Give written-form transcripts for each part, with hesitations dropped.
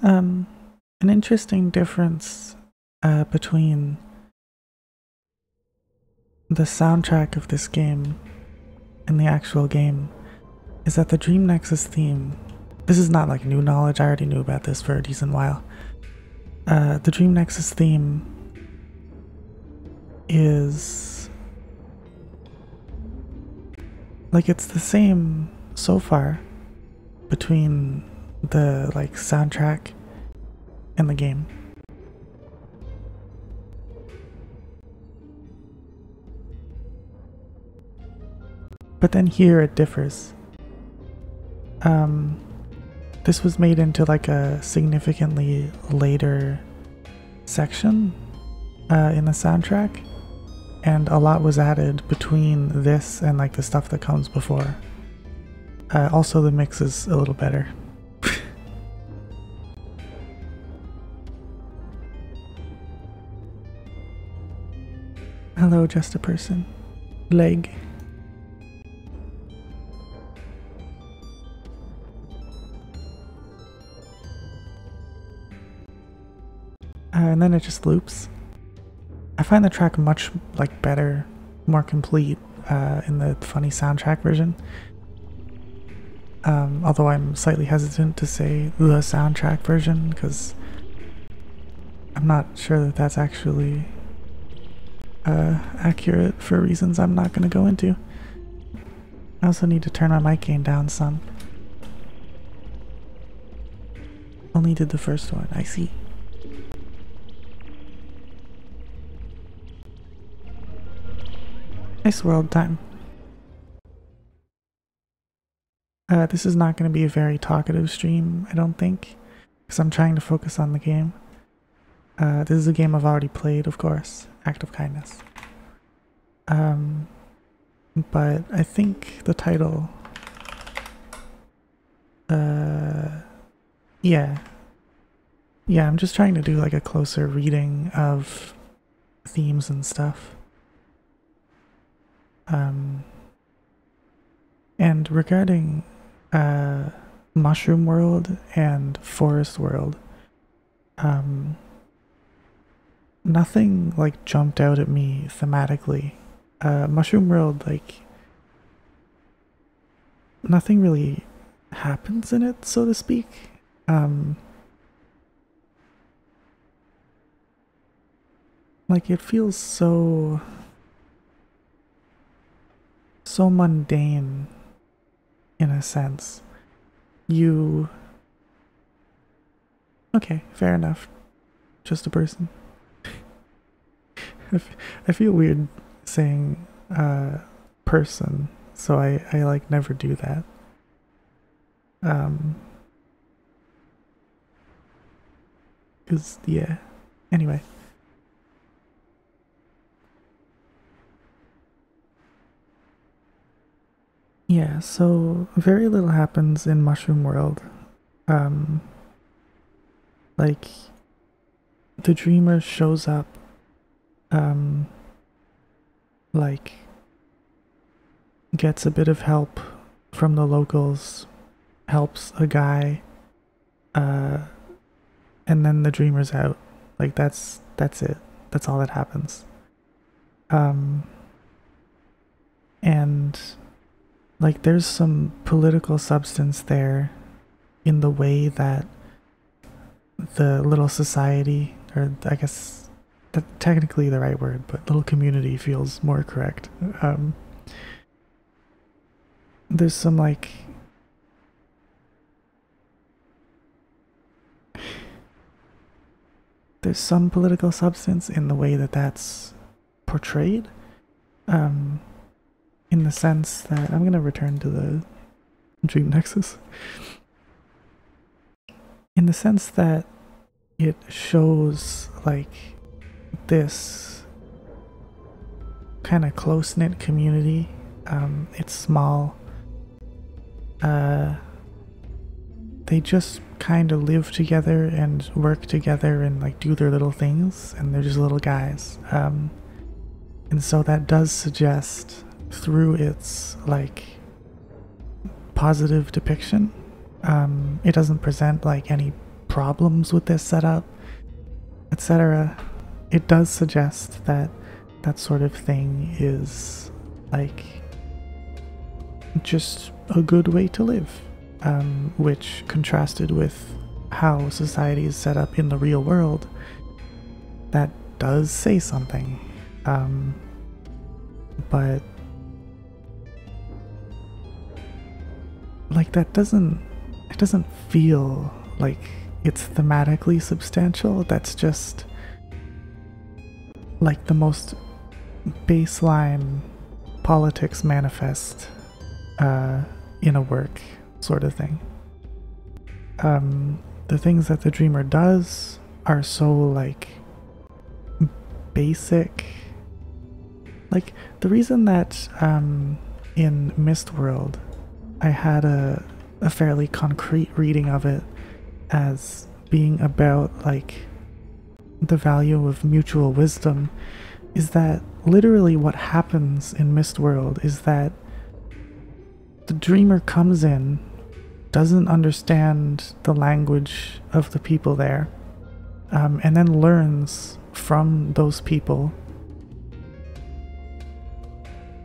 Um, an interesting difference between the soundtrack of this game and the actual game is that the Dream Nexus theme, this is not like new knowledge, I already knew about this for a decent while. The Dream Nexus theme is like, it's the same so far between the like soundtrack and the game. But then here it differs. This was made into like a significantly later section in the soundtrack, and a lot was added between this and like the stuff that comes before. Also the mix is a little better. Hello, just a person. Leg. And then it just loops. I find the track much like better, more complete in the funny soundtrack version. Although I'm slightly hesitant to say the soundtrack version because I'm not sure that that's actually accurate for reasons I'm not going to go into. I also need to turn my mic gain down some. Only did the first one, I see. Nice world time. This is not going to be a very talkative stream, I don't think, because I'm trying to focus on the game. This is a game I've already played, of course, Act of Kindness. But I think the title, yeah, I'm just trying to do like a closer reading of themes and stuff. And regarding Mushroom World and Forest World, nothing like jumped out at me thematically. Mushroom World, like, nothing really happens in it, so to speak. Like, it feels so mundane in a sense. Okay, fair enough. Just a person. I feel weird saying person, so I like never do that. Cause yeah. Anyway. Yeah, so very little happens in Mushroom World. Like, the dreamer shows up, like, gets a bit of help from the locals, helps a guy, and then the dreamer's out. Like, that's it. That's all that happens. And like, there's some political substance there in the way that the little society, or I guess that's technically the right word, but little community feels more correct. There's some like there's some political substance in the way that that's portrayed. In the sense that I'm gonna return to the Dream Nexus. In the sense that it shows like this kind of close-knit community. It's small. They just kind of live together and work together and like do their little things, and they're just little guys. And so that does suggest, through its like positive depiction, it doesn't present like any problems with this setup, etc., it does suggest that that sort of thing is like just a good way to live, which contrasted with how society is set up in the real world, that does say something. But like it doesn't feel like it's thematically substantial. That's just like the most baseline politics manifest in a work sort of thing. The things that the dreamer does are so like basic. Like the reason that in Mistworld I had a fairly concrete reading of it as being about like the value of mutual wisdom is that literally what happens in Mistworld is that the dreamer comes in, doesn't understand the language of the people there, and then learns from those people.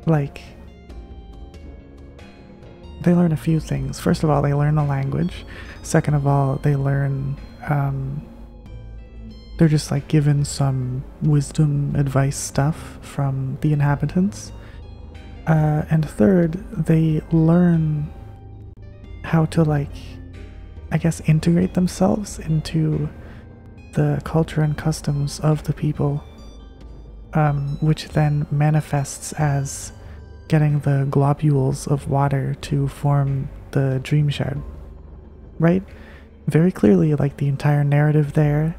Like, they learn a few things. First of all, they learn the language. Second of all, they learn, they're just like given some wisdom advice stuff from the inhabitants. And third, they learn how to, like, I guess, integrate themselves into the culture and customs of the people, which then manifests as getting the globules of water to form the dream shard. Right? Very clearly, like, the entire narrative there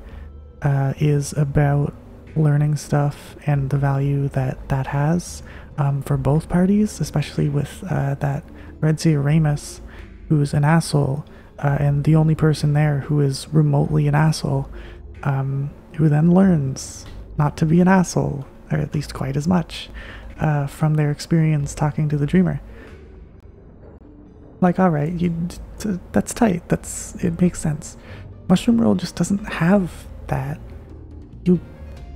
is about learning stuff and the value that that has for both parties, especially with that Redseer Ramus, who's an asshole, and the only person there who is remotely an asshole, who then learns not to be an asshole, or at least quite as much, from their experience talking to the dreamer. Like, alright, that's tight, it makes sense. Mushroom World just doesn't have that. You,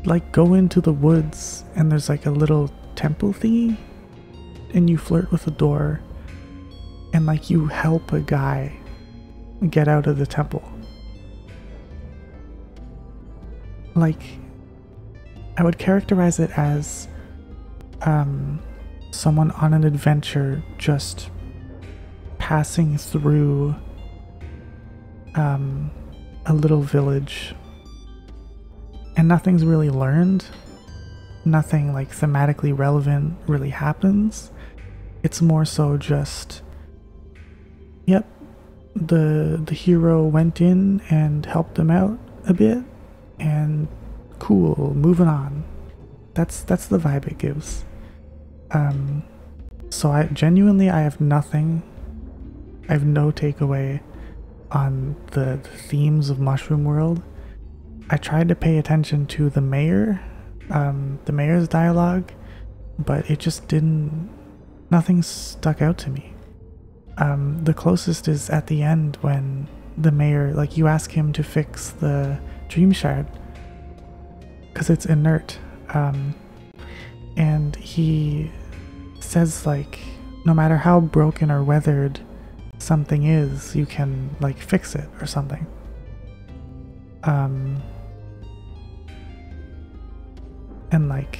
like, go into the woods and there's like a little temple thingy, and you flirt with a door, and like you help a guy get out of the temple. Like, I would characterize it as someone on an adventure just passing through a little village, and nothing's really learned. Nothing like thematically relevant really happens. It's more so just, yep, the hero went in and helped them out a bit, and cool, moving on. That's the vibe it gives. So I have nothing. I have no takeaway on the themes of Mushroom World. I tried to pay attention to the mayor, the mayor's dialogue, but it just didn't. Nothing stuck out to me. The closest is at the end when the mayor, like, you ask him to fix the dream shard because it's inert, and he says, like, no matter how broken or weathered something is, you can, like, fix it or something. And like,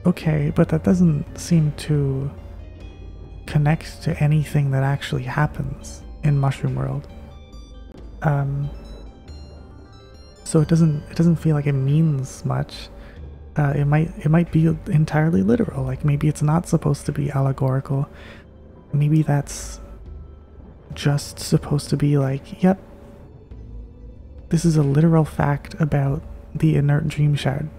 okay, but that doesn't seem to connect to anything that actually happens in Mushroom World. So it doesn't feel like it means much. It might be entirely literal. Like, maybe it's not supposed to be allegorical. Maybe that's just supposed to be like, yep, this is a literal fact about the inert dream shard.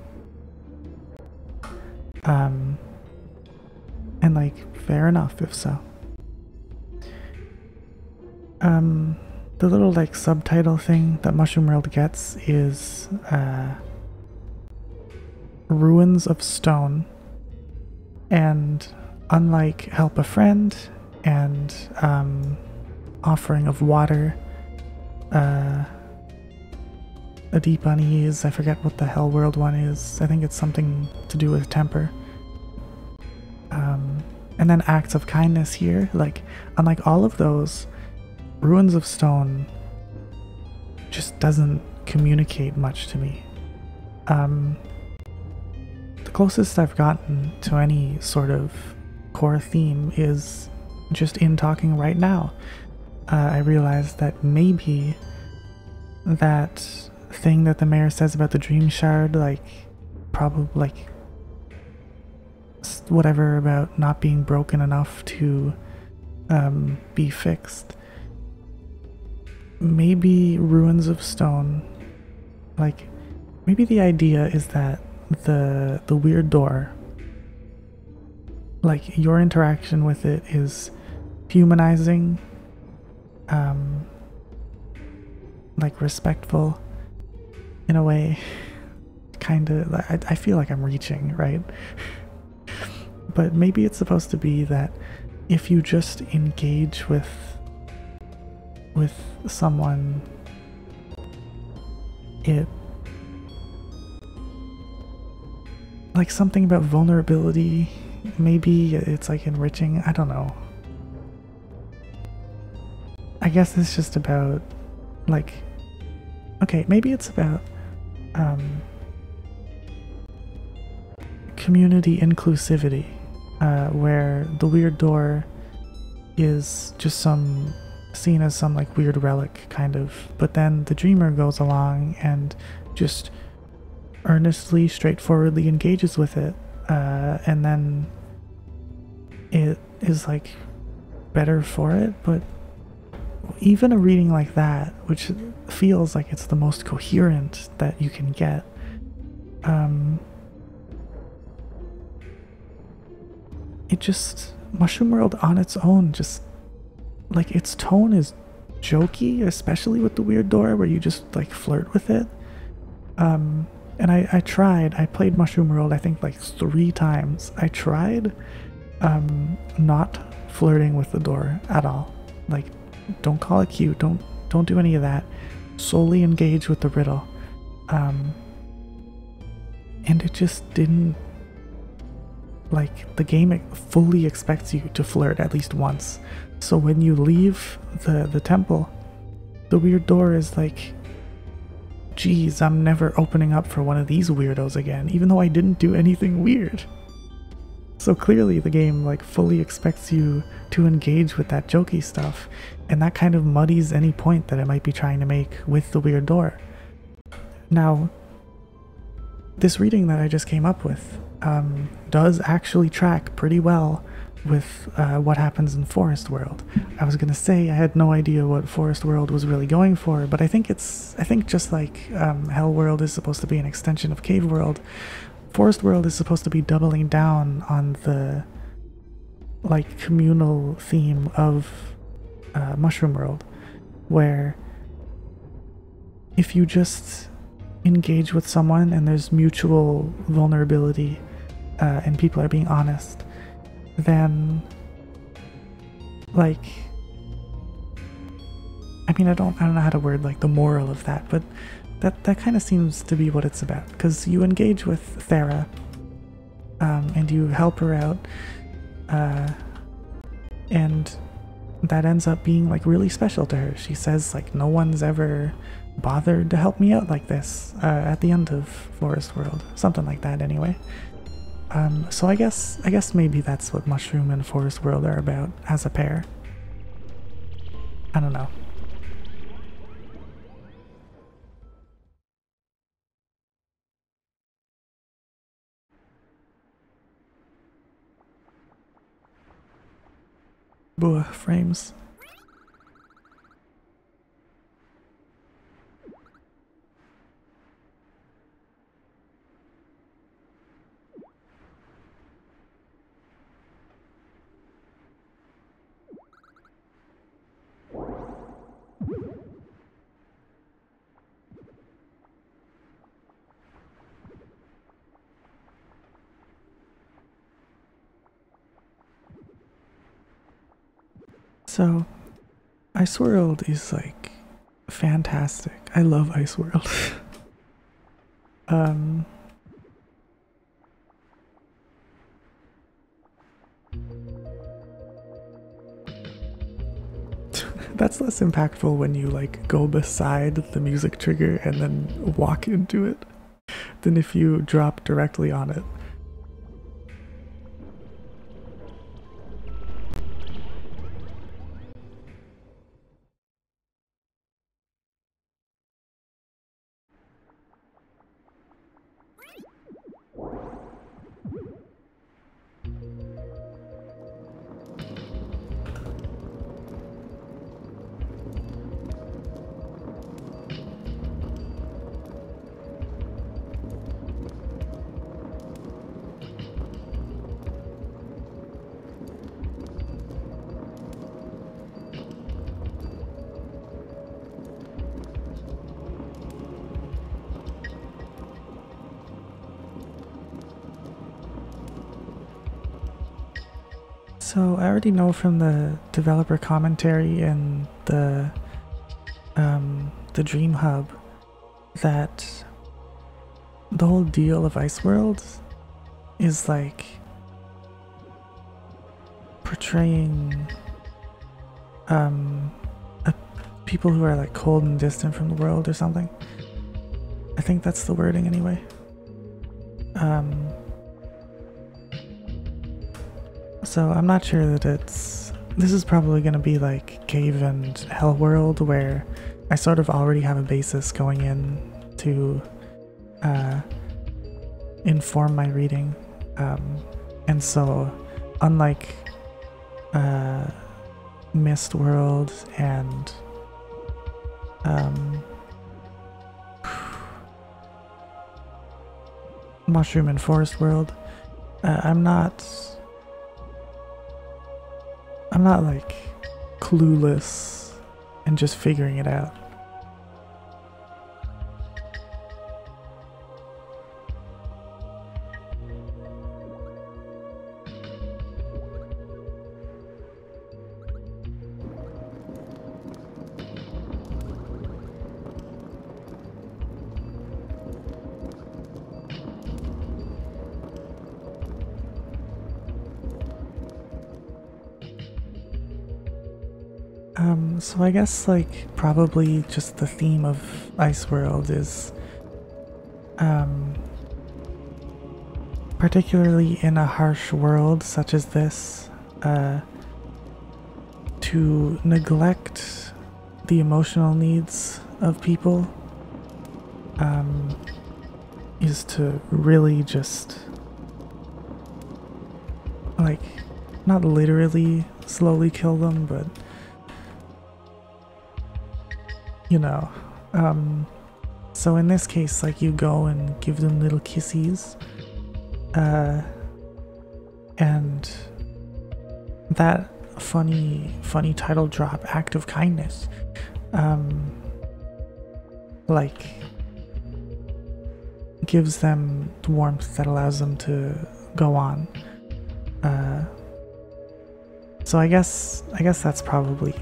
And like, fair enough if so. The little like subtitle thing that Mushroom World gets is Ruins of Stone, and unlike Help a Friend and Offering of Water, uh, a deep unease. I forget what the hell world one is. I think it's something to do with temper. And then acts of kindness here. Like, unlike all of those, Ruins of Stone just doesn't communicate much to me. The closest I've gotten to any sort of core theme is just in talking right now. I realized that maybe that thing that the mayor says about the dream shard, like, probably, like, whatever about not being broken enough to be fixed. Maybe Ruins of Stone, like, maybe the idea is that the weird door, like, your interaction with it is humanizing, like, respectful in a way. Kind of, I feel like I'm reaching, right? But maybe it's supposed to be that if you just engage with someone, it, like, something about vulnerability, maybe it's like enriching, I don't know. I guess it's just about, like, okay, maybe it's about community inclusivity, where the weird door is just seen as some like weird relic kind of, but then the dreamer goes along and just earnestly, straightforwardly engages with it, and then it is like better for it. But even a reading like that, which feels like it's the most coherent that you can get, it just, Mushroom World on its own, just, like, its tone is jokey, especially with the weird door where you just, like, flirt with it. And I played Mushroom World, I think, like 3 times. I tried not flirting with the door at all. Like, don't call it cute, don't do any of that. Solely engage with the riddle. And it just didn't, like, the game fully expects you to flirt at least once. So when you leave the temple, the weird door is like, geez, I'm never opening up for one of these weirdos again, even though I didn't do anything weird. So clearly the game, like, fully expects you to engage with that jokey stuff, and that kind of muddies any point that it might be trying to make with the weird door. Now, this reading that I just came up with does actually track pretty well with what happens in Forest World. I was gonna say I had no idea what Forest World was really going for, but I think just like Hell World is supposed to be an extension of Cave World, Forest World is supposed to be doubling down on the, like, communal theme of Mushroom World, where if you just engage with someone and there's mutual vulnerability and people are being honest, then, like, I mean, I don't know how to word, like, the moral of that, but that kind of seems to be what it's about, because you engage with Thera and you help her out, and that ends up being, like, really special to her. She says, like, no one's ever bothered to help me out like this at the end of Forest World, something like that anyway. So I guess maybe that's what Mushroom and Forest World are about as a pair. I don't know. Buh, frames. So, Ice World is, like, fantastic. I love Ice World. um, that's less impactful when you like go beside the music trigger and then walk into it than if you drop directly on it. So I already know from the developer commentary and the Dream Hub that the whole deal of Ice World is like portraying people who are like cold and distant from the world or something. I think that's the wording anyway. So I'm not sure that this is probably going to be like Cave and Hell World, where I sort of already have a basis going in to inform my reading. And so unlike Mist World and Mushroom and Forest World, I'm not like clueless and just figuring it out. So I guess like probably just the theme of Ice World is particularly in a harsh world such as this, to neglect the emotional needs of people is to really just like not literally slowly kill them, but you know, so in this case, like you go and give them little kissies, and that funny title drop, act of kindness, like gives them the warmth that allows them to go on. So I guess that's probably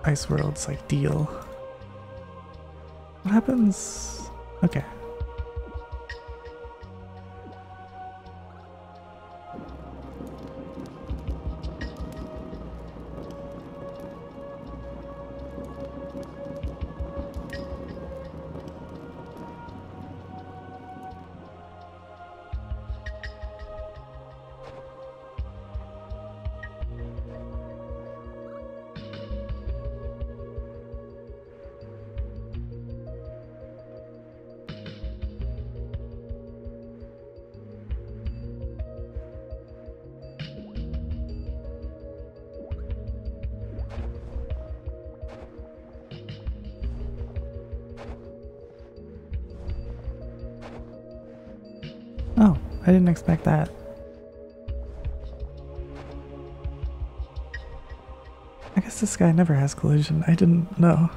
Ice World's like deal. What happens? Okay. Oh, I didn't expect that. I guess this guy never has collision. I didn't know.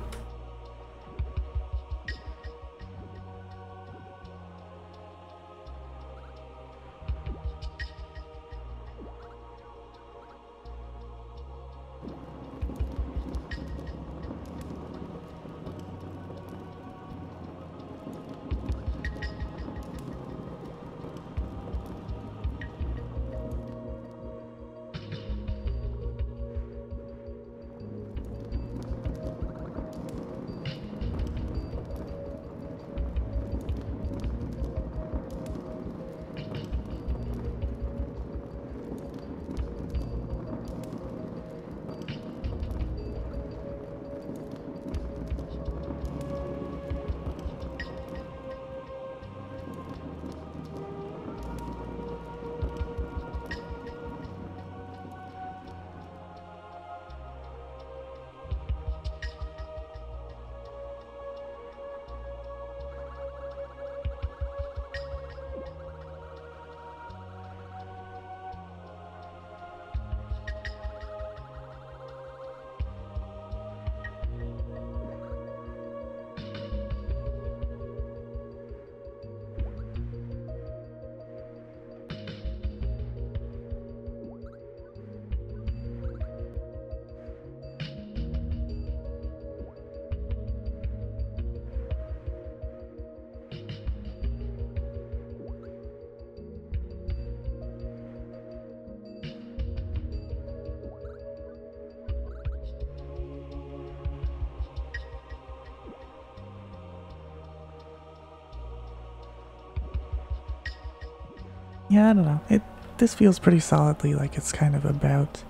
Yeah, I don't know. This feels pretty solidly like it's kind of about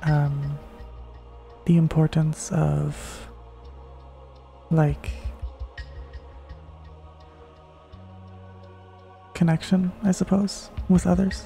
um, the importance of like connection, I suppose, with others.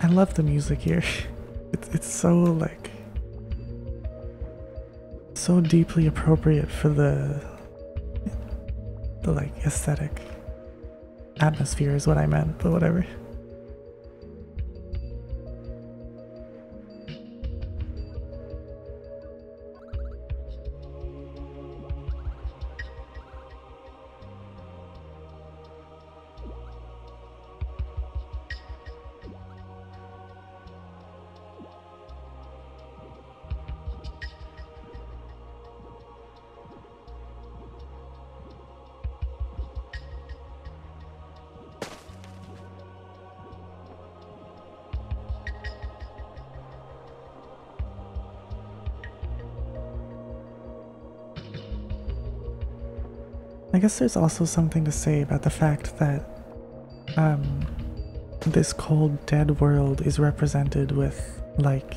I love the music here. It's so like so deeply appropriate for the like aesthetic atmosphere is what I meant, but whatever. I guess there's also something to say about the fact that this cold, dead world is represented with like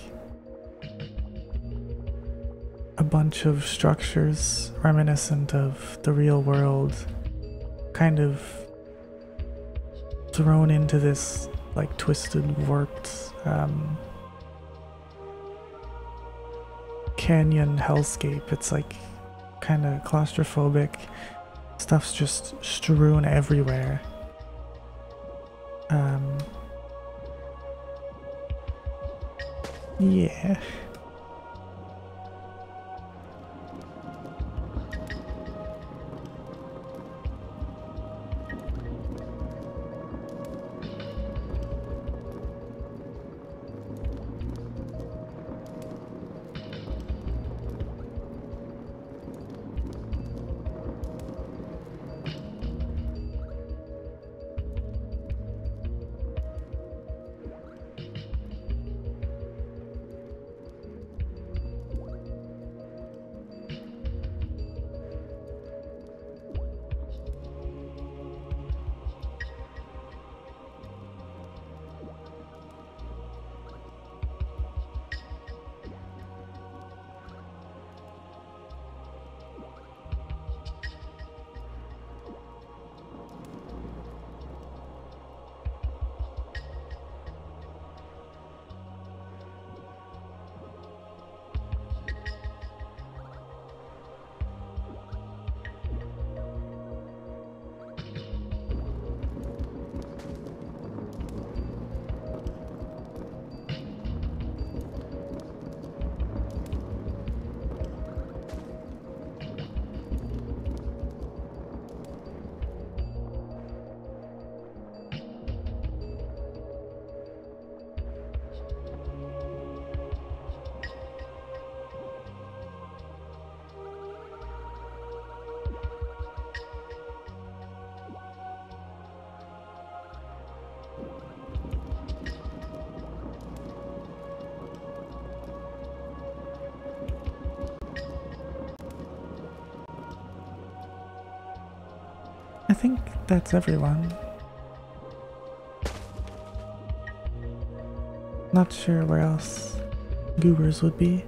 a bunch of structures reminiscent of the real world, kind of thrown into this like twisted, warped canyon hellscape. It's like kind of claustrophobic. Stuff's just strewn everywhere. Yeah. I think that's everyone. Not sure where else goobers would be.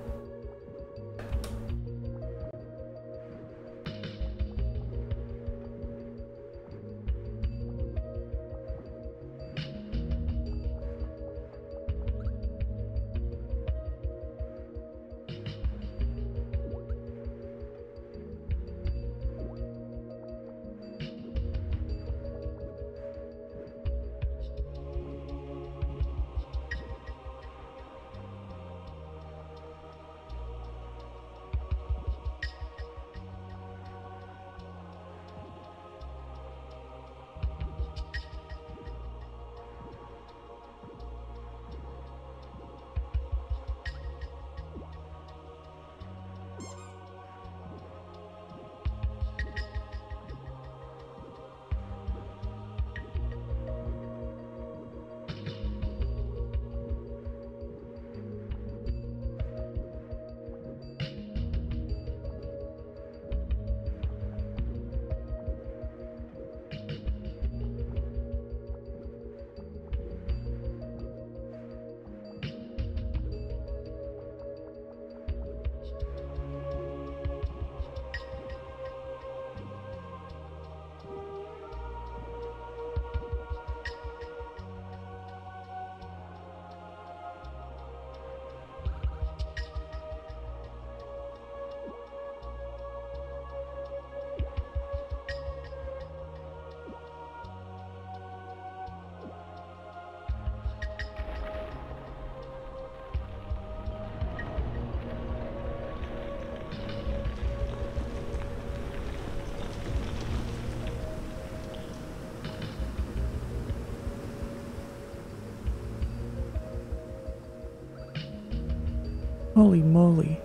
Holy moly.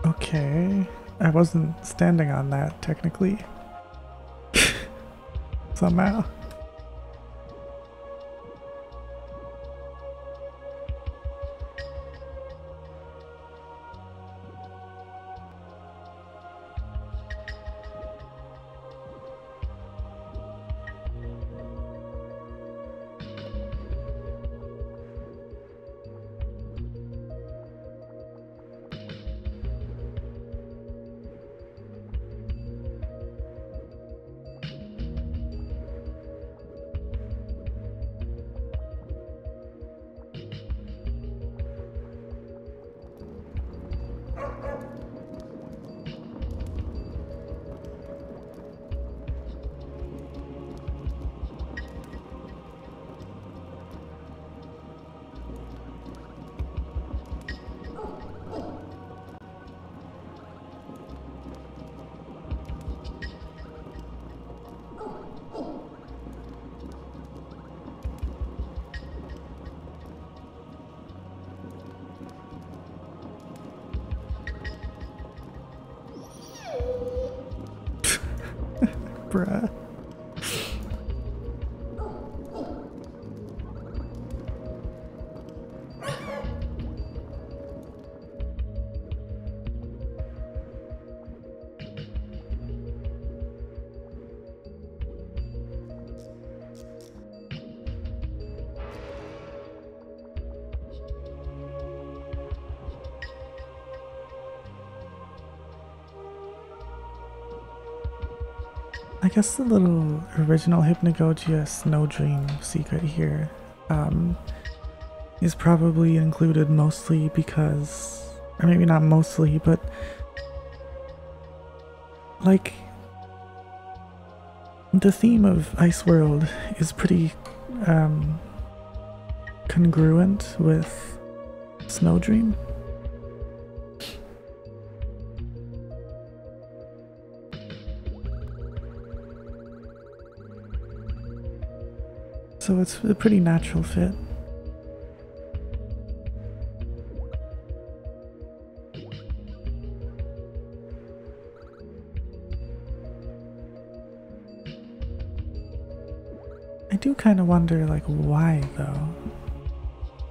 Okay. I wasn't standing on that, technically. Somehow. Bruh. I guess the little original Hypnagogia Snow Dream secret here is probably included mostly because, or maybe not mostly, but like the theme of Ice World is pretty congruent with Snow Dream. So it's a pretty natural fit. I do kind of wonder, like, why though?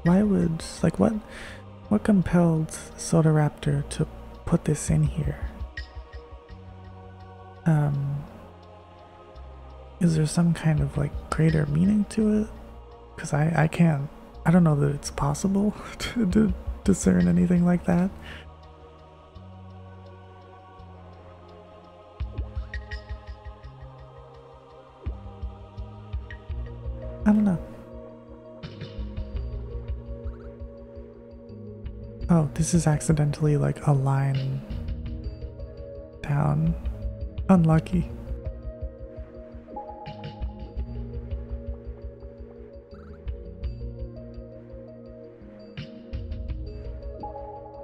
Why would, like, what compelled Sodaraptor to put this in here? Is there some kind of like greater meaning to it? Because I don't know that it's possible to discern anything like that. I don't know. Oh, this is accidentally like a line down. Unlucky.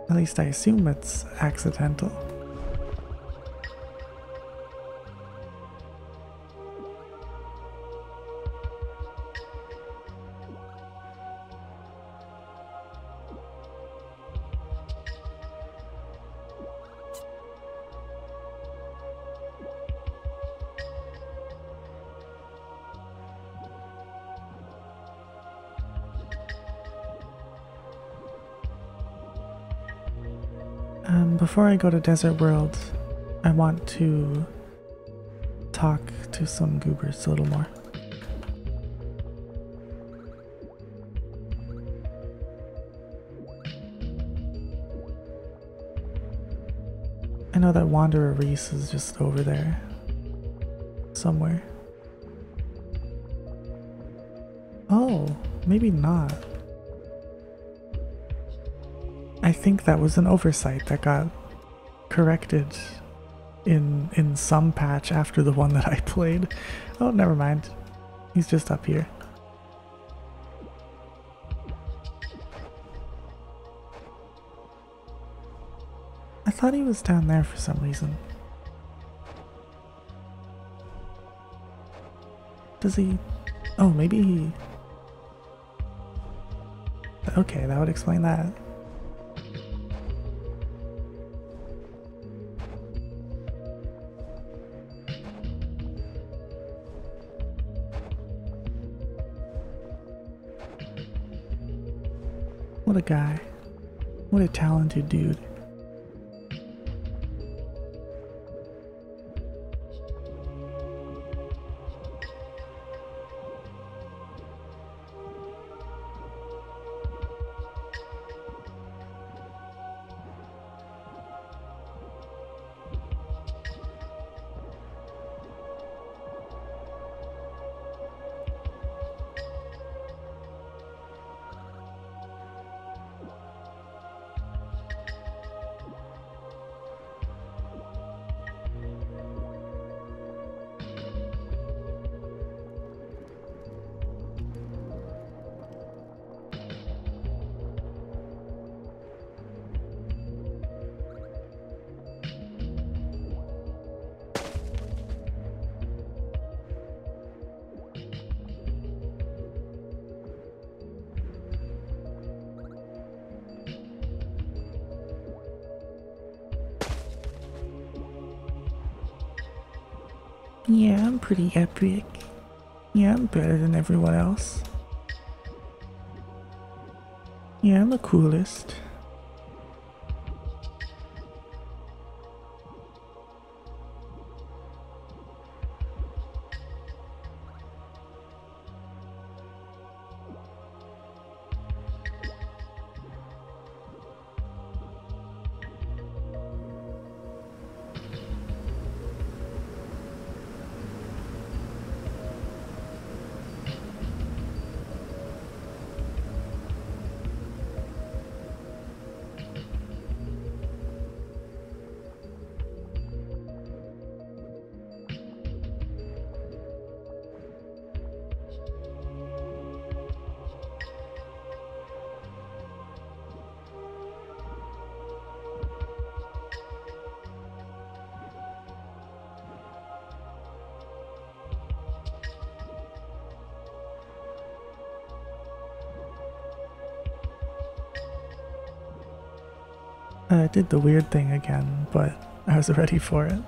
At least I assume it's accidental. Before I go to Desert World, I want to talk to some goobers a little more. I know that Wanderer Reese is just over there somewhere. Oh, maybe not. I think that was an oversight that got corrected in some patch after the one that I played. Oh, never mind. He's just up here. I thought he was down there for some reason. Does he... Oh, maybe he... Okay, that would explain that. What a guy. What a talented dude. Yeah, I'm pretty epic. Yeah, I'm better than everyone else. Yeah, I'm the coolest. I did the weird thing again, but I was ready for it.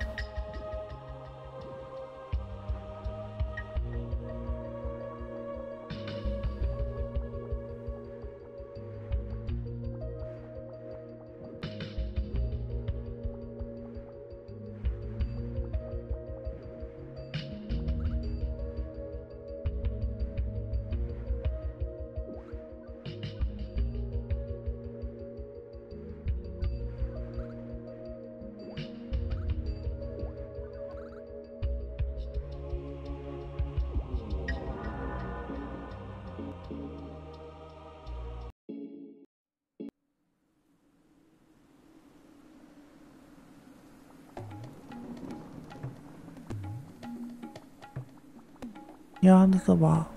Yawn the wall.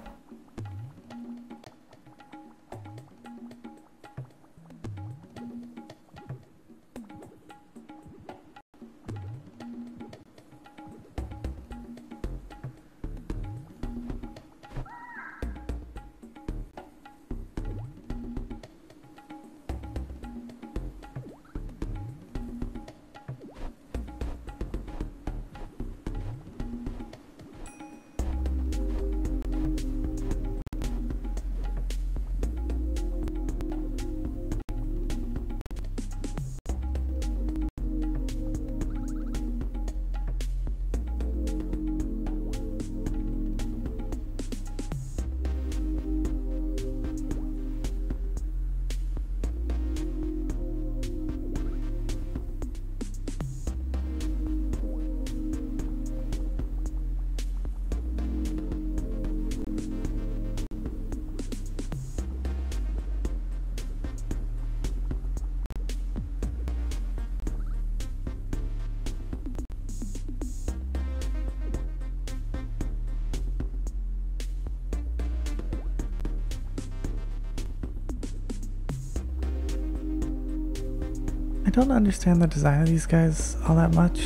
I don't understand the design of these guys all that much.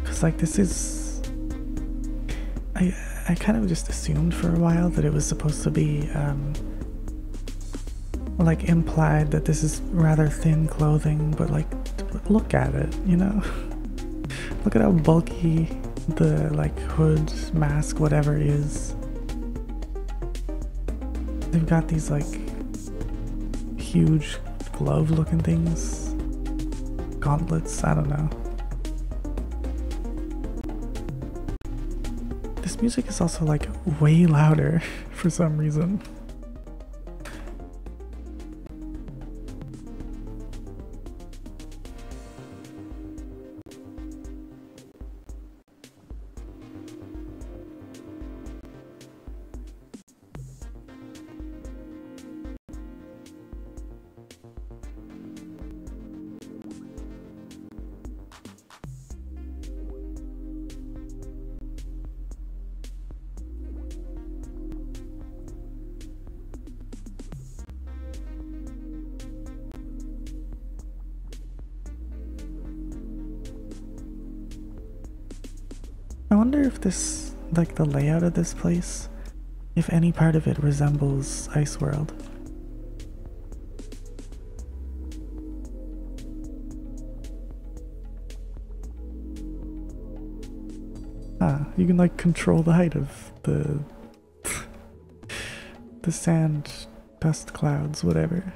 Cause like this is, I kind of just assumed for a while that it was supposed to be like implied that this is rather thin clothing, but like look at it, you know? Look at how bulky the like hood, mask, whatever is. They've got these like huge glove looking things, gauntlets, I don't know. This music is also like way louder for some reason. I wonder if this, like the layout of this place, if any part of it resembles Ice World. Ah, you can like control the height of the the sand, dust clouds, whatever.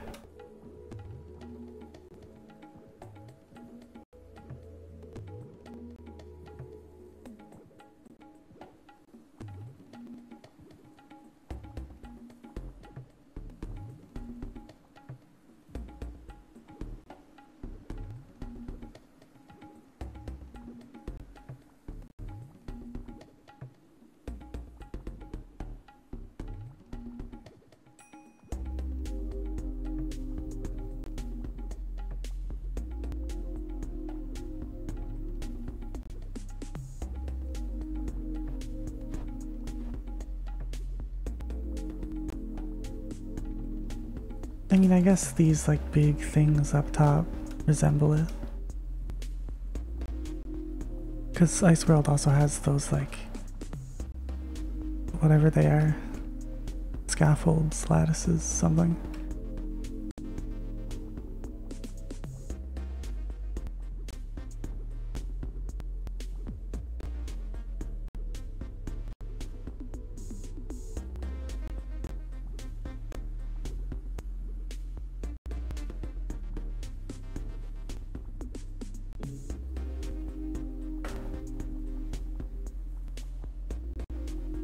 I mean, I guess these like big things up top resemble it. Because Ice World also has those like, whatever they are, scaffolds, lattices, something.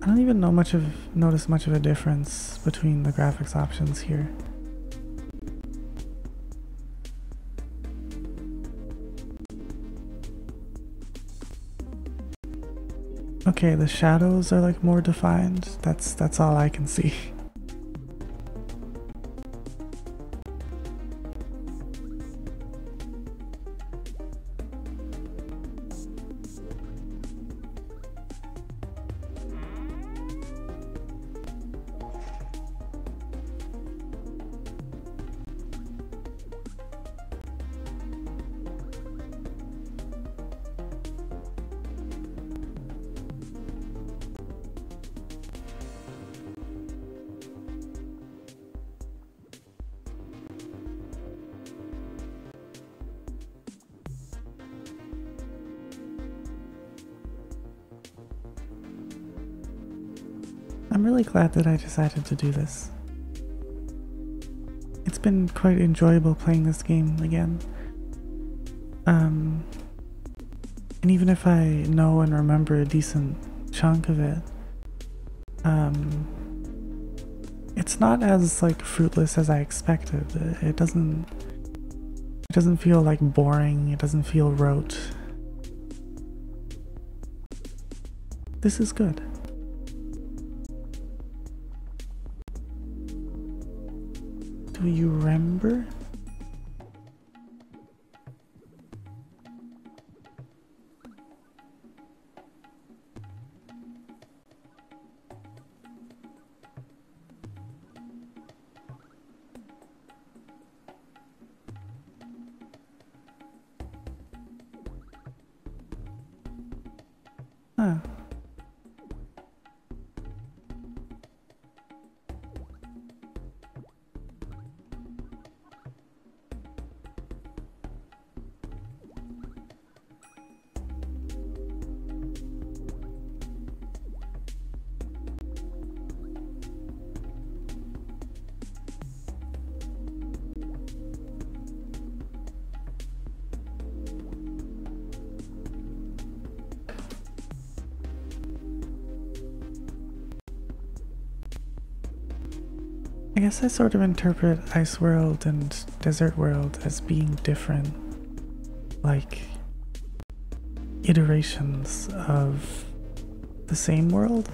I don't even notice much of a difference between the graphics options here. Okay, the shadows are like more defined. That's all I can see. I'm really glad that I decided to do this. It's been quite enjoyable playing this game again. And even if I know and remember a decent chunk of it, it's not as like fruitless as I expected. It doesn't feel like boring, it doesn't feel rote. This is good. Do you remember? Huh. I guess I sort of interpret Ice World and Desert World as being different, like iterations of the same world.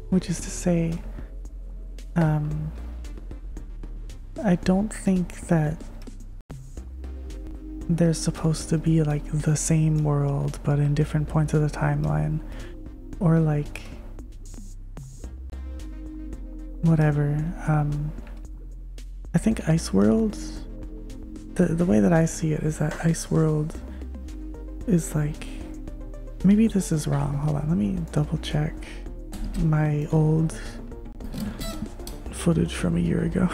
Which is to say, I don't think that there's supposed to be like the same world but in different points of the timeline, or like whatever. I think Ice World, the way that I see it is that Ice World is like, maybe this is wrong, hold on, let me double check my old footage from a year ago.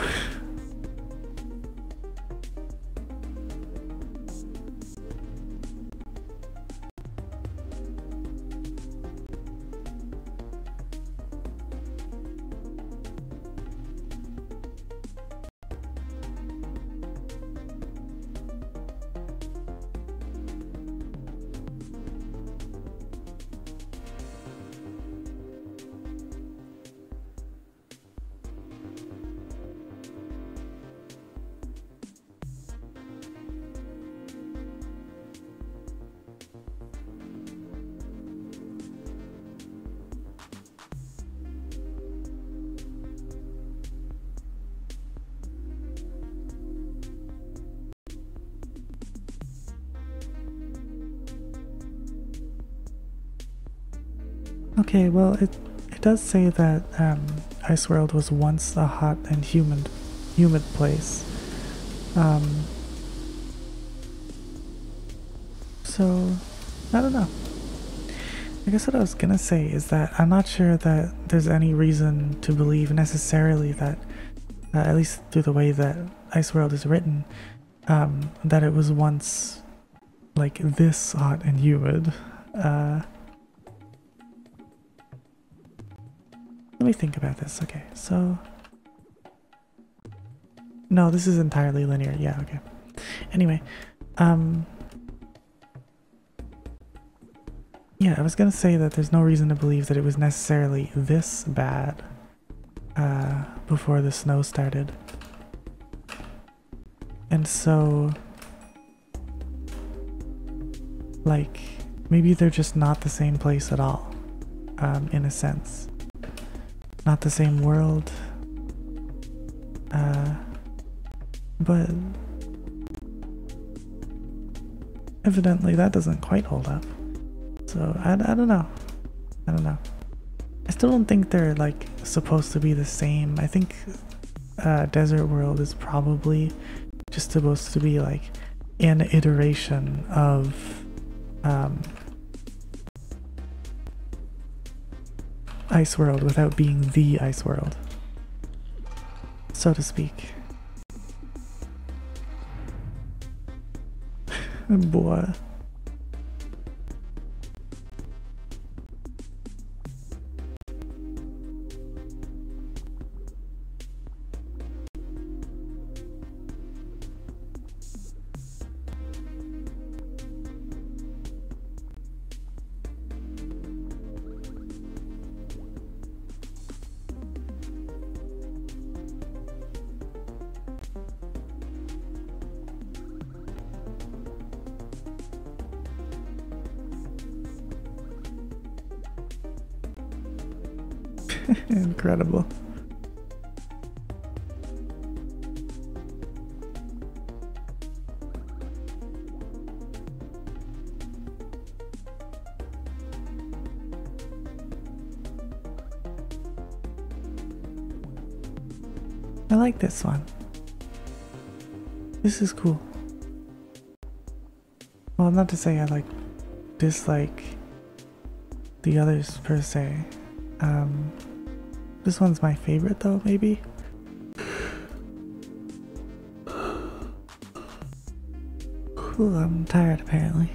Okay, well, it does say that Ice World was once a hot and humid place. So I don't know. I guess what I was gonna say is that I'm not sure that there's any reason to believe necessarily that, at least through the way that Ice World is written, that it was once like this hot and humid. Let me think about this. Okay, so no, this is entirely linear. Yeah, okay. Anyway, yeah, I was gonna say that there's no reason to believe that it was necessarily this bad before the snow started. And so, like, maybe they're just not the same place at all, in a sense. Not the same world, but evidently that doesn't quite hold up. So I don't know. I don't know. I still don't think they're like supposed to be the same. I think Desert World is probably just supposed to be like an iteration of Ice World without being the Ice World, so to speak. Boy. Incredible. I like this one. This is cool. Well, not to say I like dislike the others per se. This one's my favorite though, maybe. Ooh, I'm tired apparently.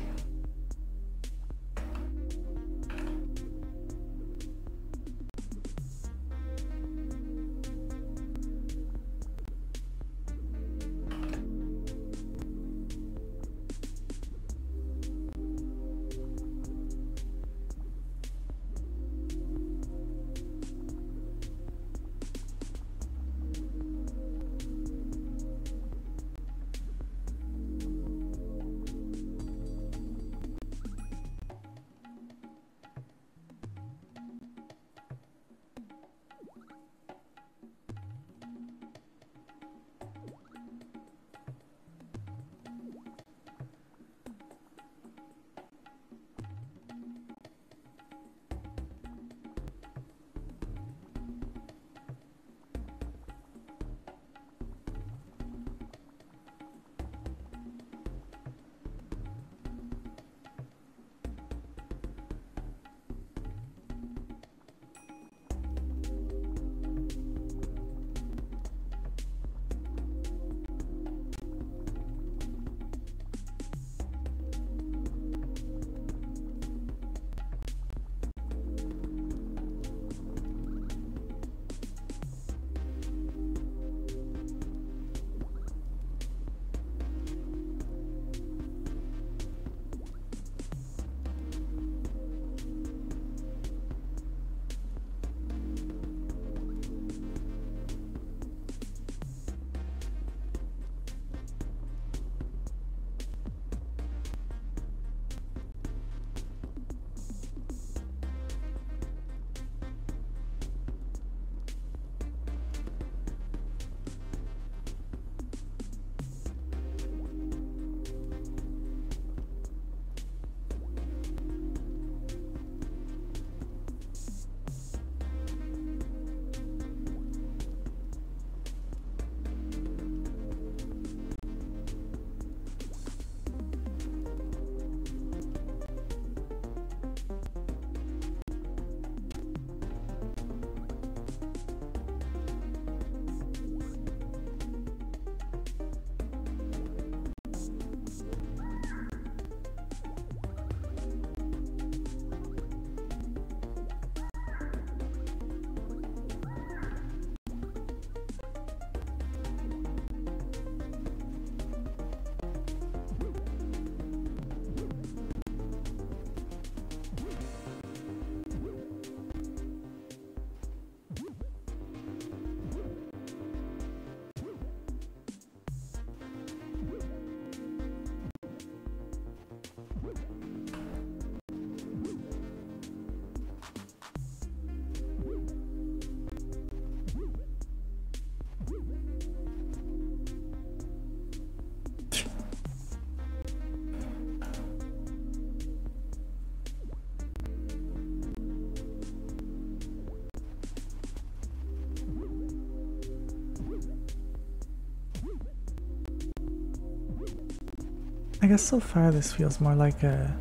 I guess so far this feels more like a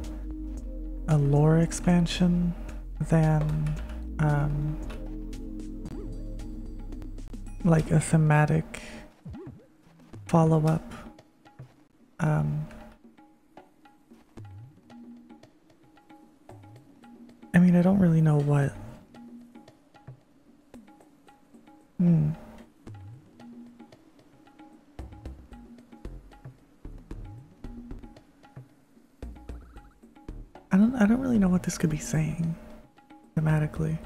lore expansion than like a thematic follow-up. I mean, I don't really know what. I don't really know what this could be saying thematically.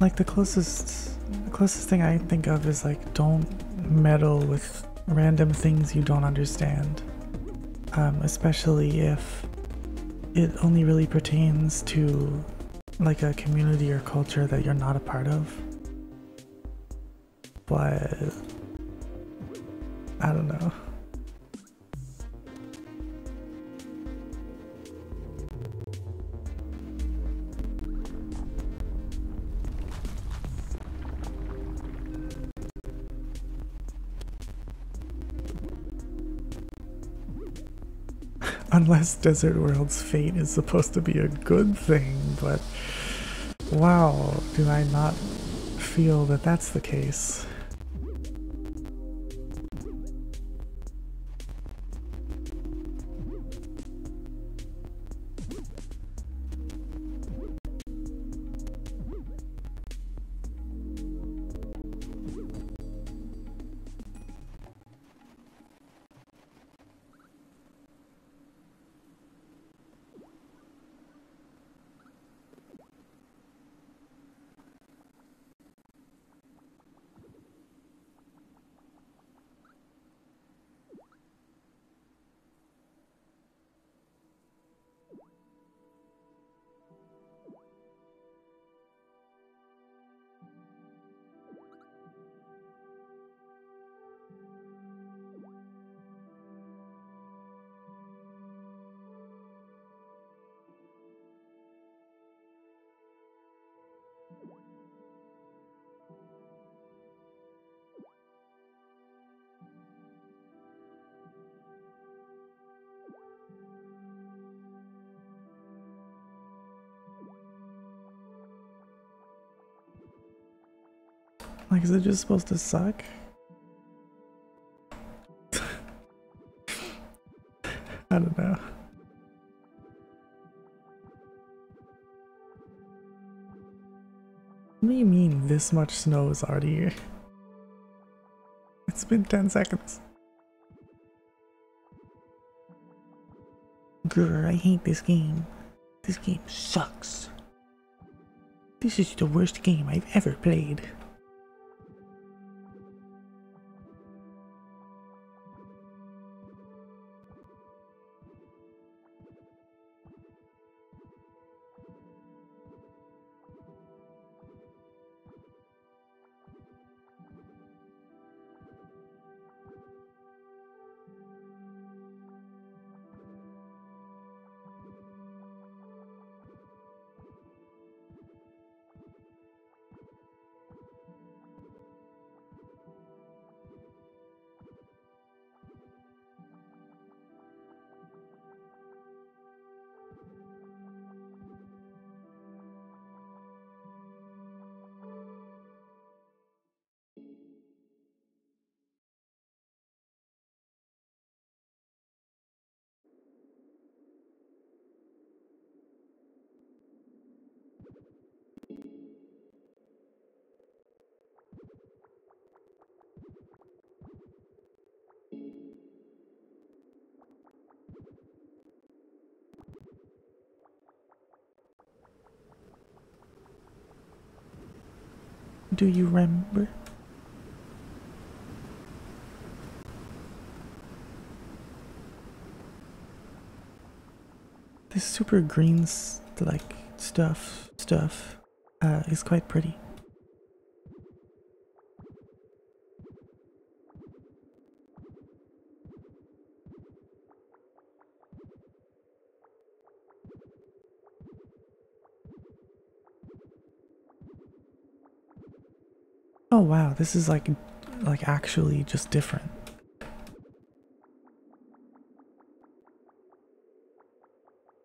Like the closest thing I think of is like don't meddle with random things you don't understand. Especially if it only really pertains to like a community or culture that you're not a part of. But I don't know. Unless Desert World's fate is supposed to be a good thing, but wow, do I not feel that that's the case. Like, is it just supposed to suck? I don't know. What do you mean this much snow is already here? It's been 10 seconds. Grr, I hate this game. This game sucks. This is the worst game I've ever played. Do you remember? This super green like stuff is quite pretty. Oh wow, this is like actually just different.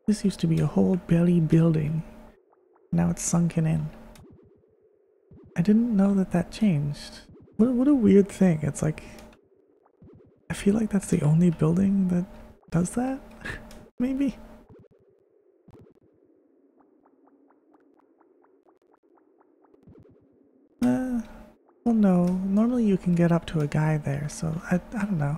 This used to be a whole belly building. Now it's sunken in. I didn't know that that changed. What a weird thing. It's like, I feel like that's the only building that does that? Maybe? Well no, normally you can get up to a guy there, so I don't know.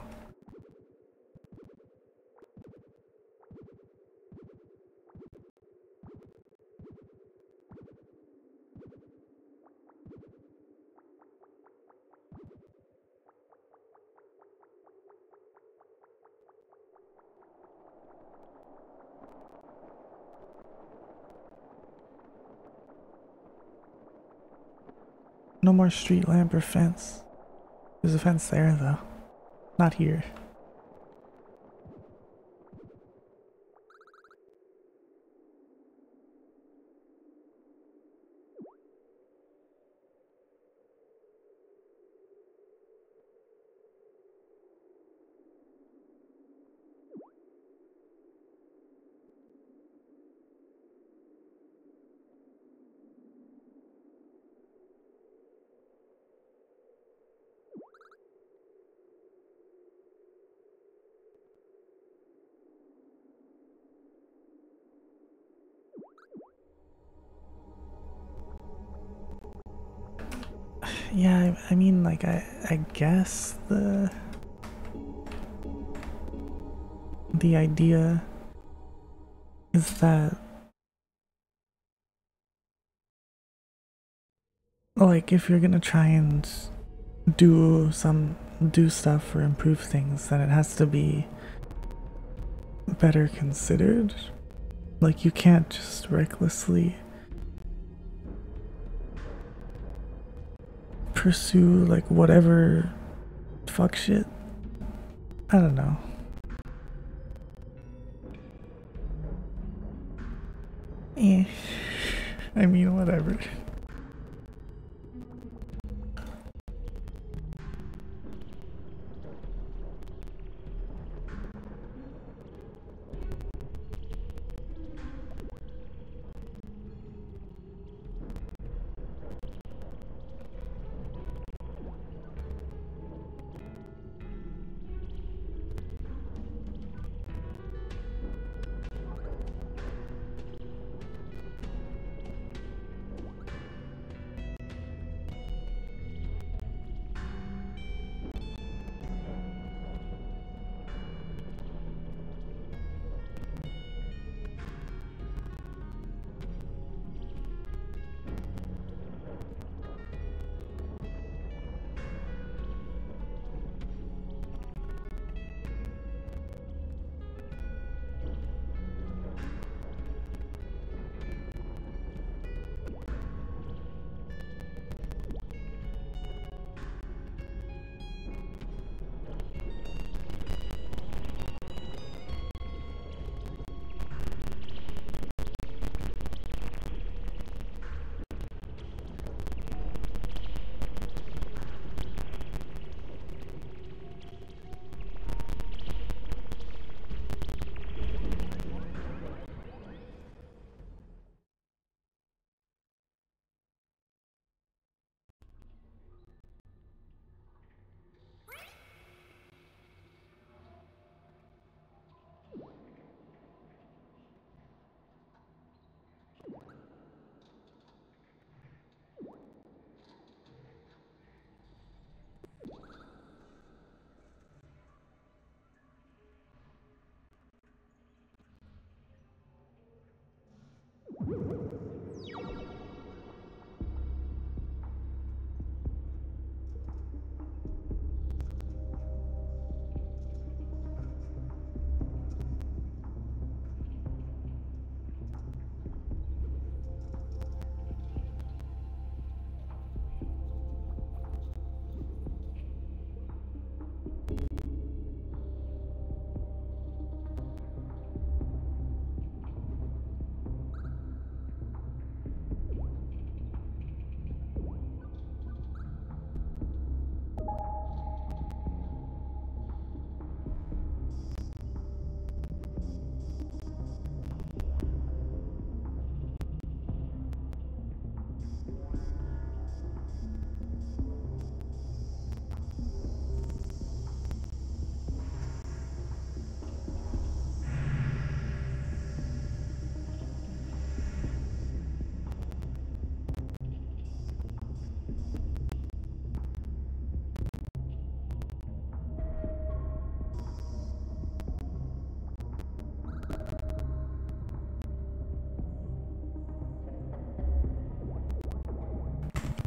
No more street lamp or fence. There's a fence there though. Not here. Yeah, I mean, like, I guess the idea is that, like, if you're gonna try and do stuff or improve things, then it has to be better considered. Like, you can't just recklessly pursue like whatever fuck shit. I don't know. Eh. I mean, whatever.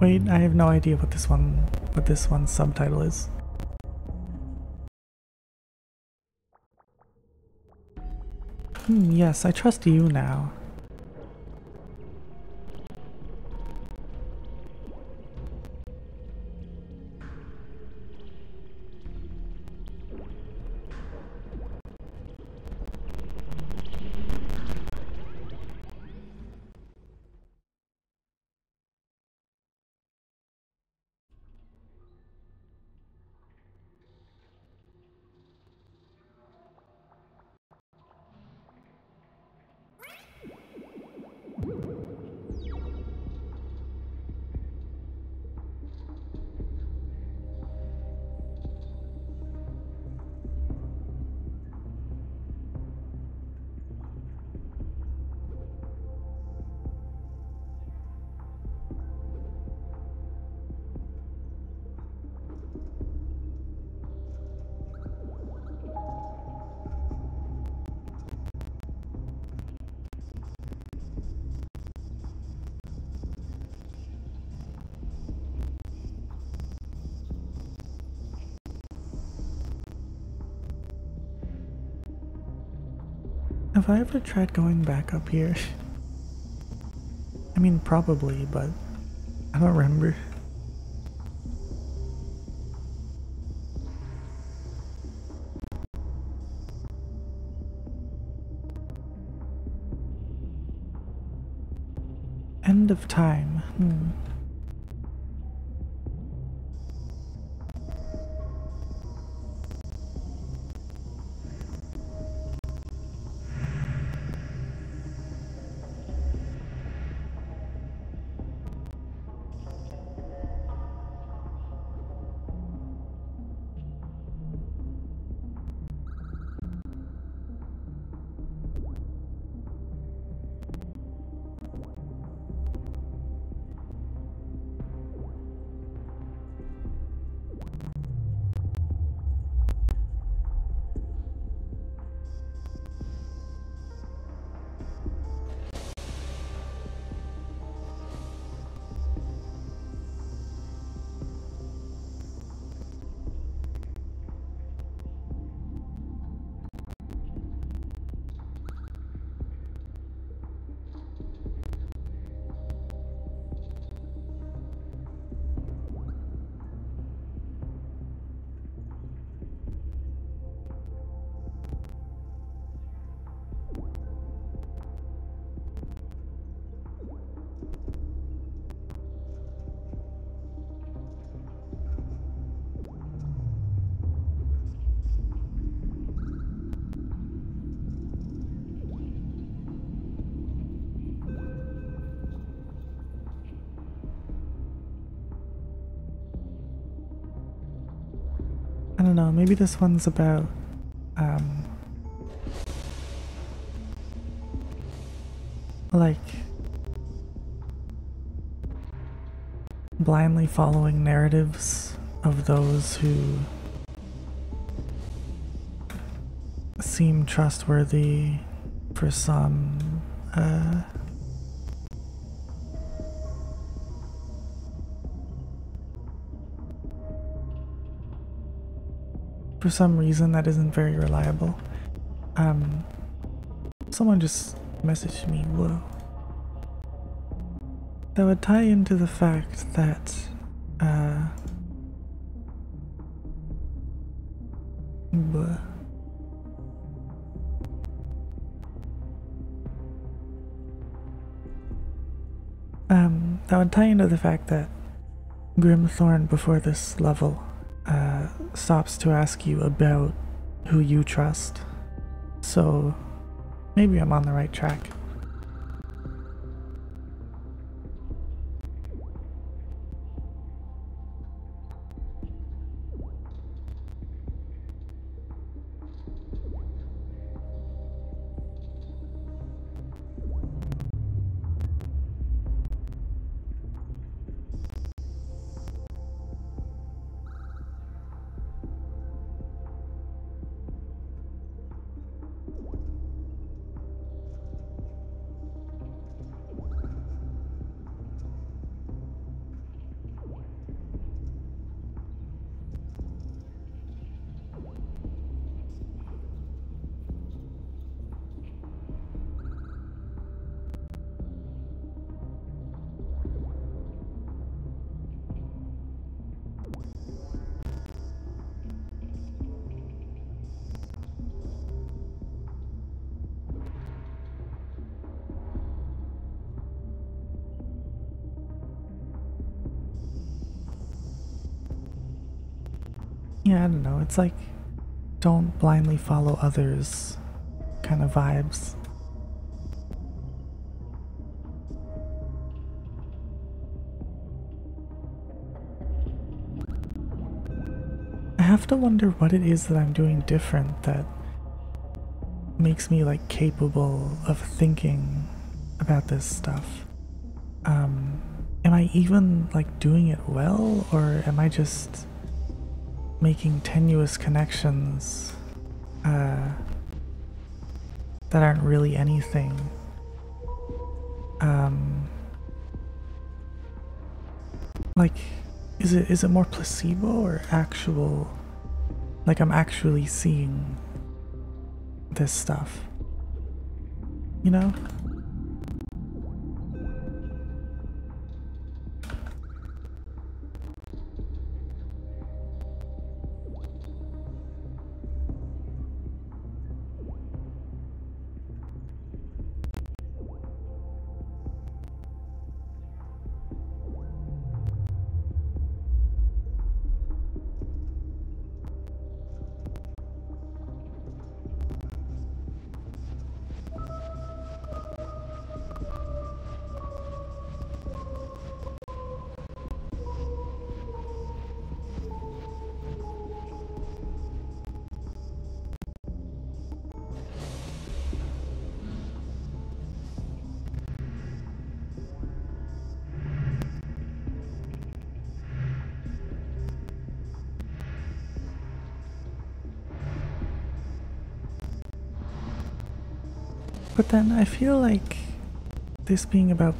Wait, I have no idea what this one's subtitle is. Yes, I trust you now. Have I ever tried going back up here? I mean, probably, but I don't remember. End of time. I don't know, maybe this one's about, like, blindly following narratives of those who seem trustworthy for some, for some reason that isn't very reliable. Someone just messaged me, whoa. That would tie into the fact that, that would tie into the fact that Grimthorn before this level stops to ask you about who you trust. So maybe I'm on the right track. Yeah, I don't know, it's like, don't blindly follow others kind of vibes. I have to wonder what it is that I'm doing different that makes me like capable of thinking about this stuff. Am I even like doing it well, or am I just making tenuous connections that aren't really anything? Like, is it more placebo or actual, like I'm actually seeing this stuff? you know? But then I feel like this being about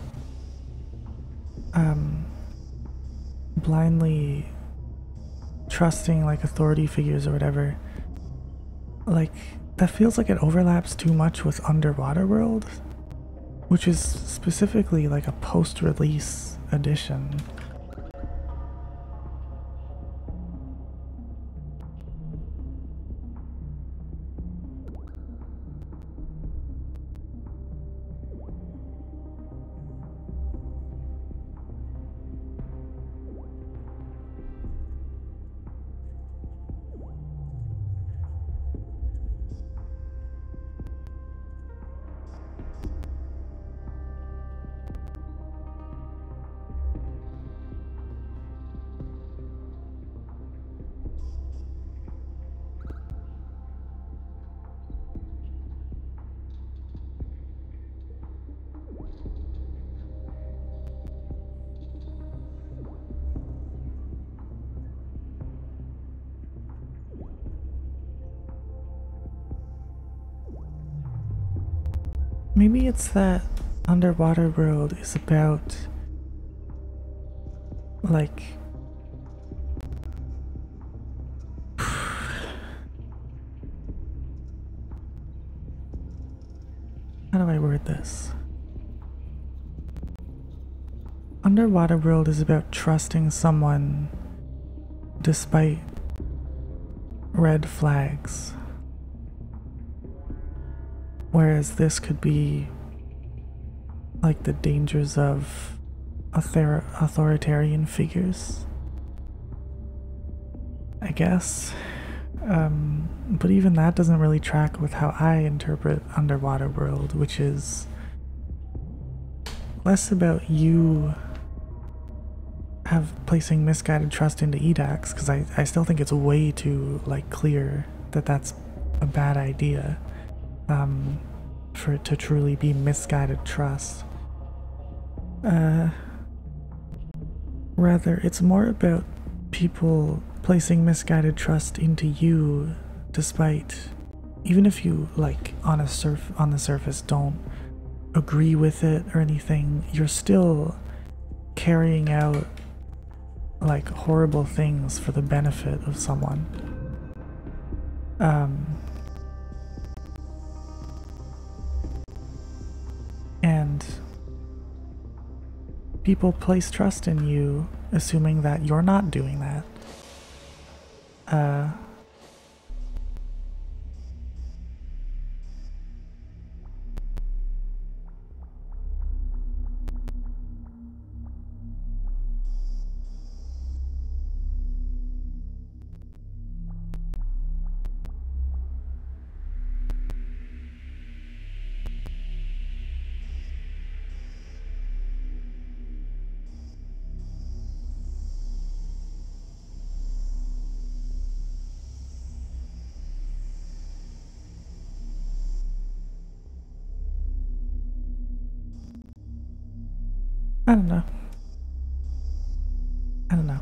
blindly trusting like authority figures or whatever, like that feels like it overlaps too much with Underwater World, which is specifically like a post-release edition. Maybe it's that Underwater World is about like how do I word this? Underwater World is about trusting someone despite red flags. Whereas this could be like the dangers of authoritarian figures, I guess. But even that doesn't really track with how I interpret Underwater World, which is less about you placing misguided trust into EDAX, because I still think it's way too like clear that that's a bad idea. For it to truly be misguided trust. Rather, it's more about people placing misguided trust into you, despite, even if you like on the surface don't agree with it or anything, you're still carrying out like horrible things for the benefit of someone. And people place trust in you, assuming that you're not doing that. I don't know. I don't know.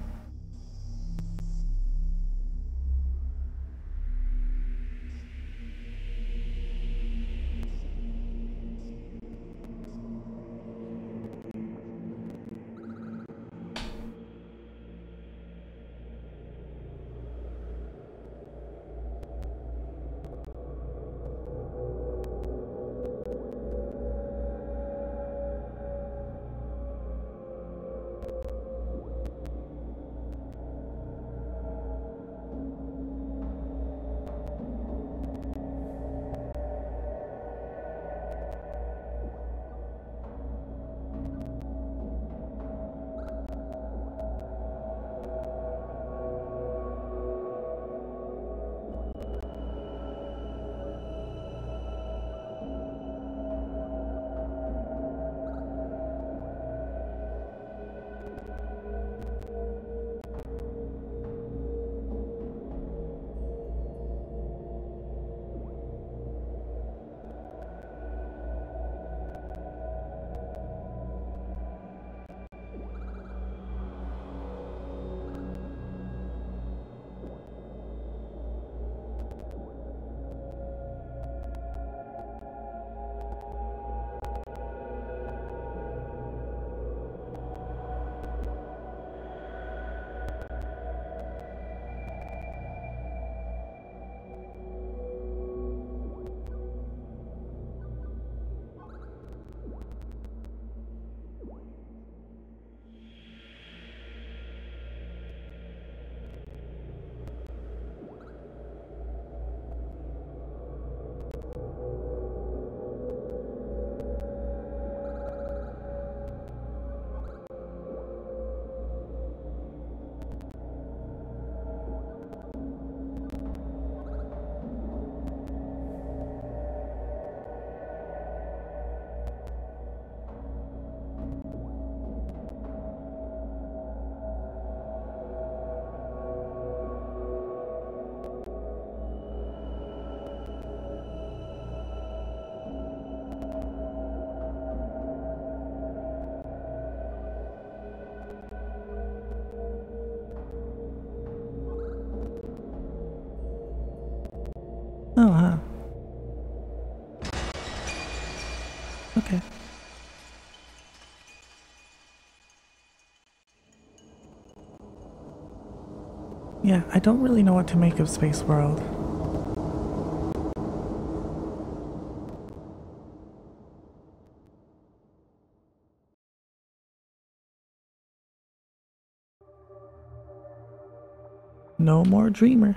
Okay. Yeah, I don't really know what to make of Space World. No more Dreamer.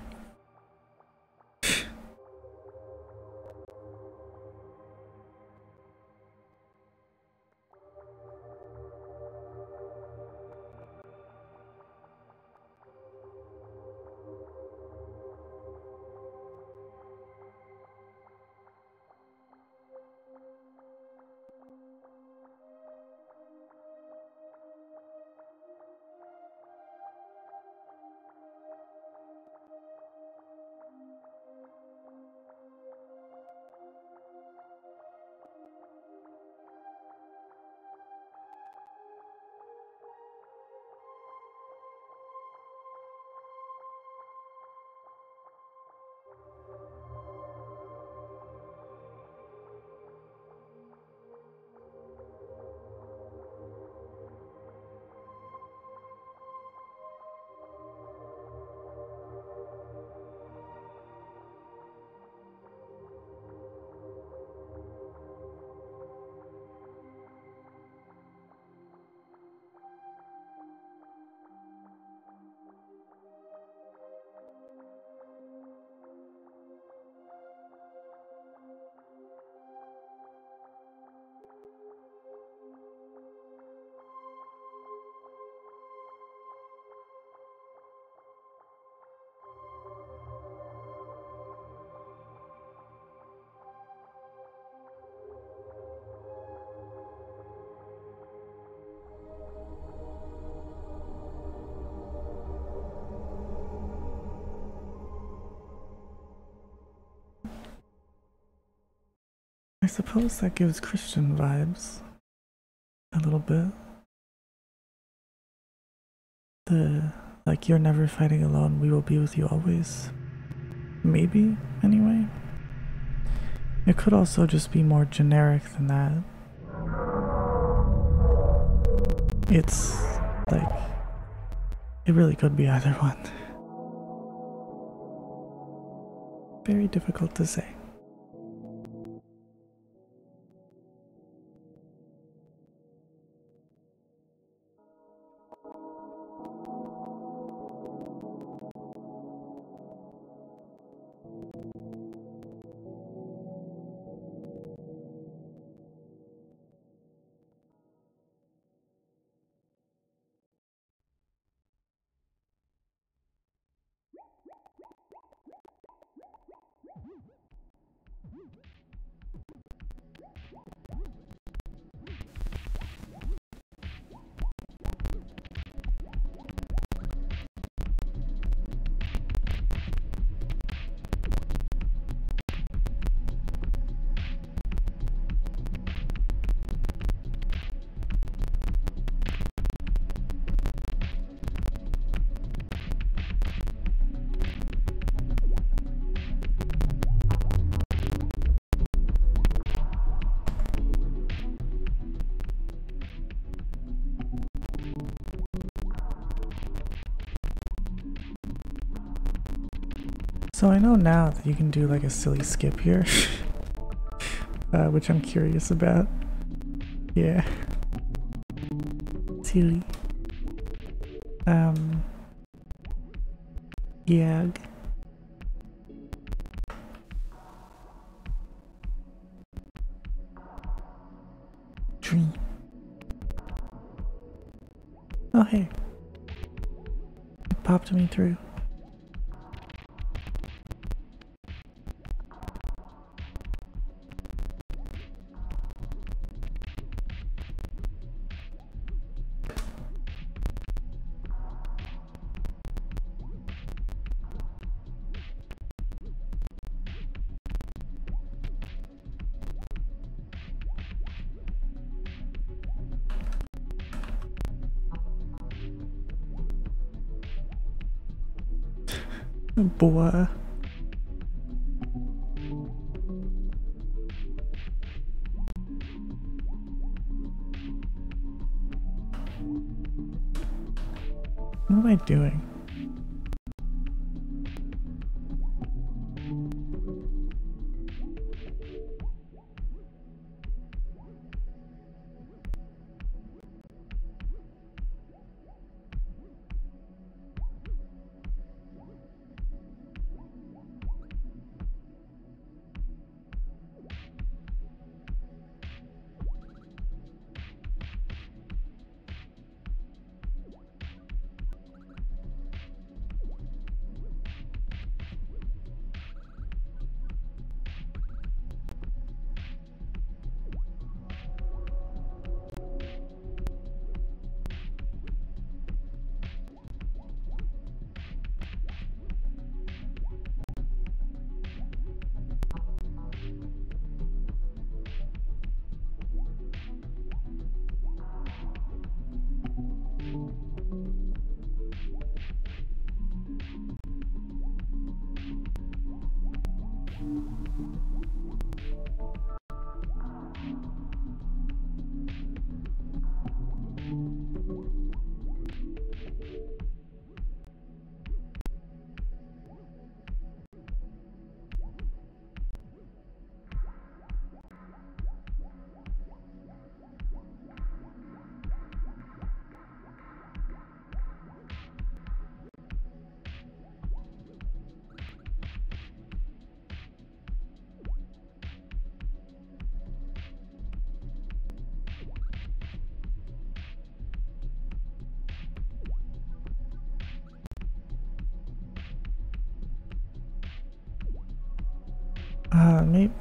I suppose that gives Christian vibes a little bit. Like, you're never fighting alone, we will be with you always. Maybe, anyway. It could also just be more generic than that. It's like, it really could be either one. Very difficult to say. So I know now that you can do like a silly skip here, which I'm curious about. Yeah. Silly. Yag. Dream. Oh hey. It popped me through. Boy. keep doing. Maybe.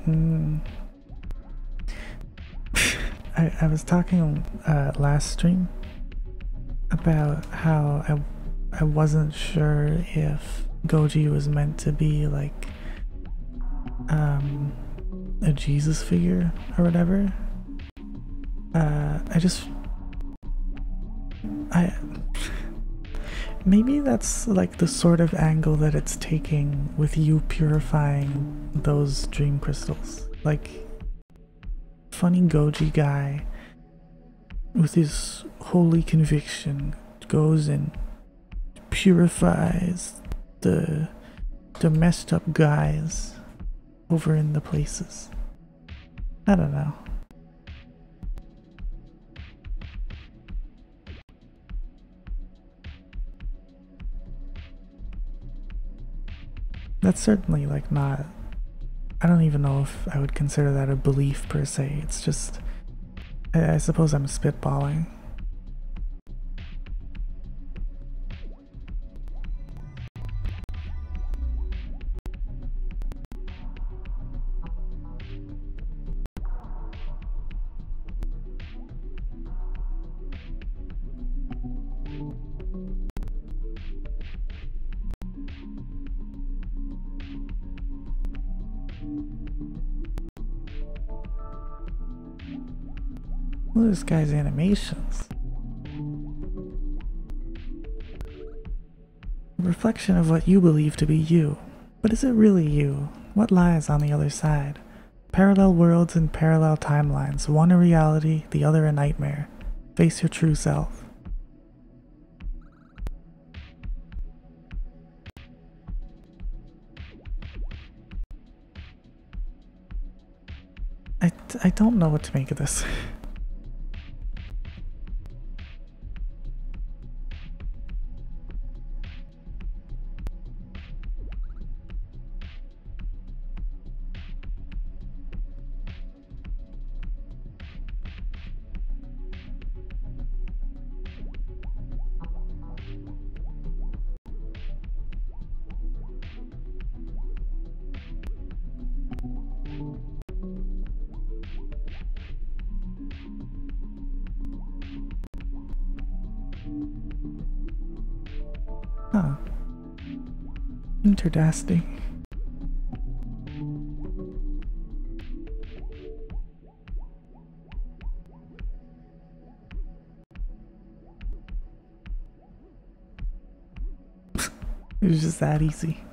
I was talking last stream about how I wasn't sure if Goji was meant to be like a Jesus figure or whatever. I maybe that's like the sort of angle that it's taking with you purifying those dream crystals. Like, funny Goji guy with his holy conviction goes and purifies the messed up guys over in the places. I don't know. That's certainly like not, I don't even know if I would consider that a belief per se. It's just, I suppose I'm spitballing. Look at this guy's animations. A reflection of what you believe to be you. But is it really you? What lies on the other side? Parallel worlds and parallel timelines, one a reality, the other a nightmare. Face your true self. I don't know what to make of this. Huh. Interdasting. It was just that easy.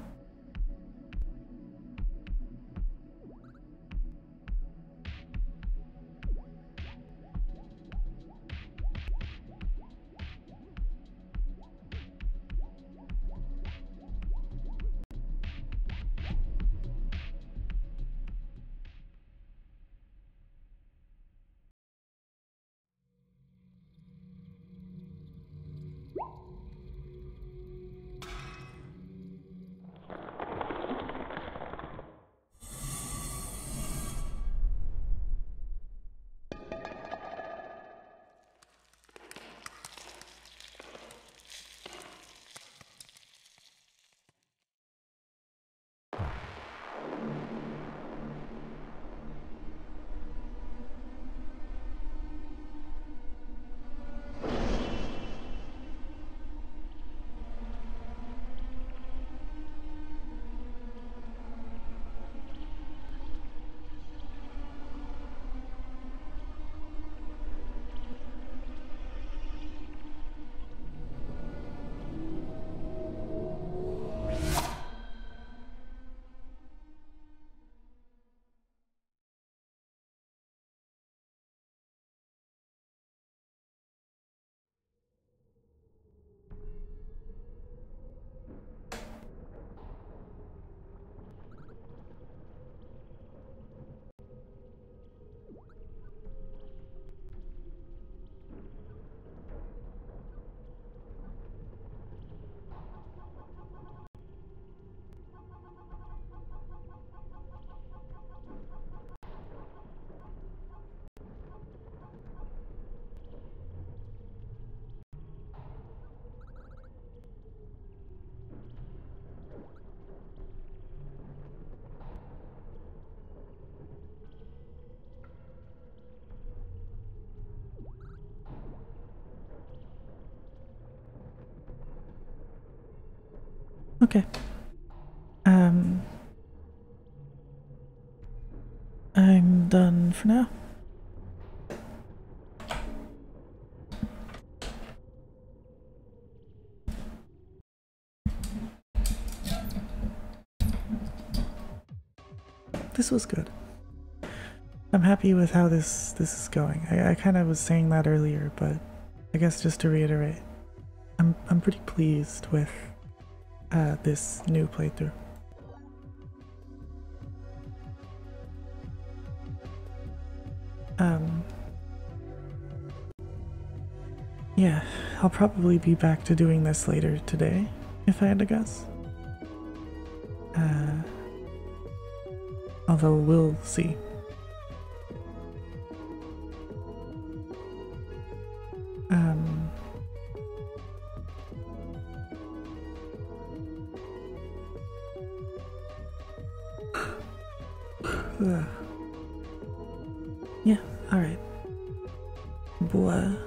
Okay. Um, I'm done for now. This was good. I'm happy with how this is going. I kind of was saying that earlier, but I guess just to reiterate, I'm pretty pleased with this new playthrough. Yeah, I'll probably be back to doing this later today, if I had to guess. Although we'll see. Yeah, alright. Boa